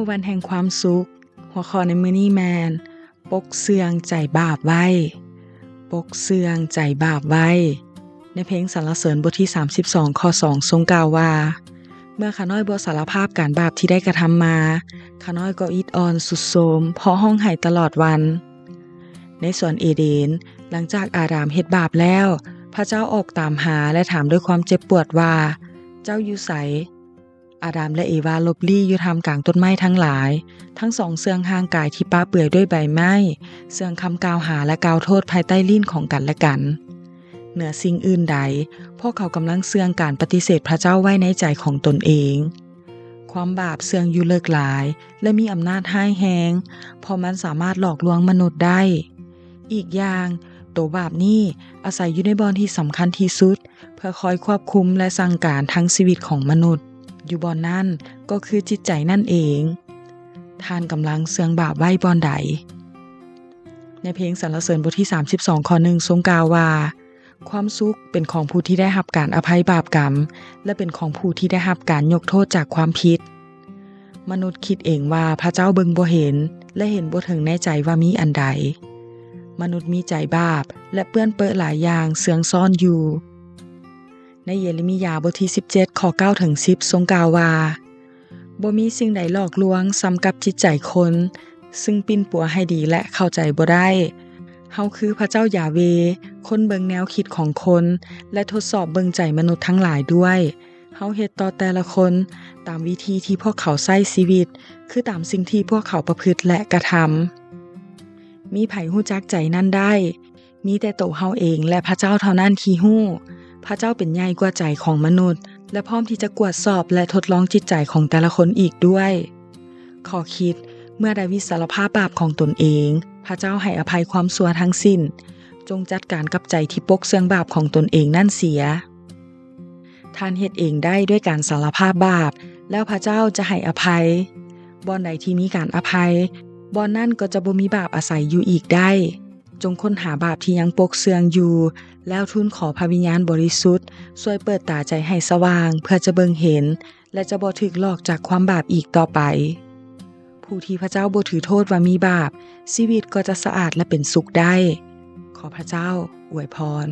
วันแห่งความสุขหัวข้อในมื้อนี้แมนปกเสื่องใจบาปไว้ปกเสื่องใจบาปไว้ในเพลงสรรเสริญบทที่32ข้อ2ทรงกล่าวว่าเมื่อข้าน้อยบ่สารภาพการบาปที่ได้กระทำมาข้าน้อยก็อิดออนสุดโทรมเพราะร้องไห้ตลอดวันในสวนเอเดนหลังจากอาดามเฮ็ดบาปแล้วพระเจ้าออกตามหาและถามด้วยความเจ็บปวดว่าเจ้าอยู่ไสอาดามและเอวาหลบลี้อยู่ท่ามกลางต้นไม้ทั้งหลายทั้งสองเสื่องห่างกายที่ป้าเปื่อยด้วยใบไม้เสื่องคำกล่าวหาและกล่าวโทษภายใต้ลิ้นของกันและกันเหนือสิ่งอื่นใดพวกเขากำลังเสื่องการปฏิเสธพระเจ้าไว้ในใจของตนเองความบาปเสื่องอยู่เลิกหลายและมีอำนาจร้ายแรงเพราะมันสามารถหลอกลวงมนุษย์ได้อีกอย่างตัวบาปนี้อาศัยอยู่ในบ่อนที่สำคัญที่สุดเพื่อคอยควบคุมและสั่งการทั้งชีวิตของมนุษย์อยู่บ่อนนั้นก็คือจิตใจนั่นเองท่านกำลังเสื่องบาปไว้บ่อนใดในเพลงสรรเสริญบทที่32ข้อ1ทรงกล่าวว่าความสุขเป็นของผู้ที่ได้รับการอภัยบาปกรรมและเป็นของผู้ที่ได้รับการยกโทษจากความผิดมนุษย์คิดเองว่าพระเจ้าเบิ่งบ่เห็นและเห็นบ่ถึงในใจว่ามีอันใดมนุษย์มีใจบาปและเปื้อนเปื้อหลายอย่างเสื่องซ่อนอยู่ในเยเรมียาบทที่17ข้อ9ถึง10ทรงกล่าวว่าบ่มีสิ่งใดหลอกลวงซ้ำกับจิตใจคนซึ่งปิ้นปัวให้ดีและเข้าใจบ่ได้เฮาคือพระเจ้ายาเวห์คนเบิ่งแนวคิดของคนและทดสอบเบิ่งใจมนุษย์ทั้งหลายด้วยเฮาเฮ็ดต่อแต่ละคนตามวิธีที่พวกเขาใช้ชีวิตคือตามสิ่งที่พวกเขาประพฤติและกระทำมีไผฮู้จักใจนั้นได้มีแต่ตัวเฮาเองและพระเจ้าเท่านั้นที่ฮู้พระเจ้าเป็นใหญ่กว่าใจของมนุษย์และพร้อมที่จะกวดสอบและทดลองจิตใจของแต่ละคนอีกด้วยขอคิดเมื่อดาวิดสารภาพบาปของตนเองพระเจ้าให้อภัยความชั่วทั้งสิ้นจงจัดการกับใจที่ปกเสื่องบาปของตนเองนั่นเสียท่านเฮ็ดเองได้ด้วยการสารภาพบาปแล้วพระเจ้าจะให้อภัยบ่อนใดที่มีการอภัยบ่อนนั้นก็จะบ่มีบาปอาศัยอยู่อีกได้จงค้นหาบาปที่ยังปกเสื่องอยู่แล้วทูลขอพระวิญญาณบริสุทธิ์ช่วยเปิดตาใจให้สว่างเพื่อจะเบิ่งเห็นและจะบ่ถูกหลอกจากความบาปอีกต่อไปผู้ที่พระเจ้าบ่ถือโทษว่ามีบาปชีวิตก็จะสะอาดและเป็นสุขได้ขอพระเจ้าอวยพร